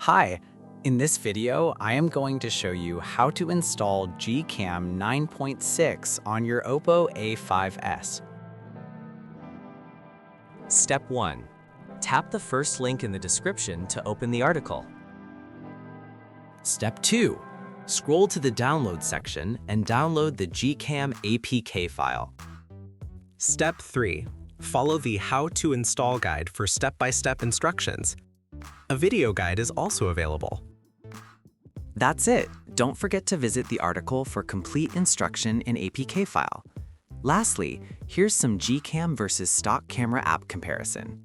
Hi, in this video, I am going to show you how to install GCam 9.6 on your Oppo A5s. Step 1. Tap the first link in the description to open the article. Step 2. Scroll to the download section and download the GCam APK file. Step 3. Follow the How to Install guide for step-by-step instructions. A video guide is also available. That's it. Don't forget to visit the article for complete instruction in APK file. Lastly, here's some GCam versus stock camera app comparison.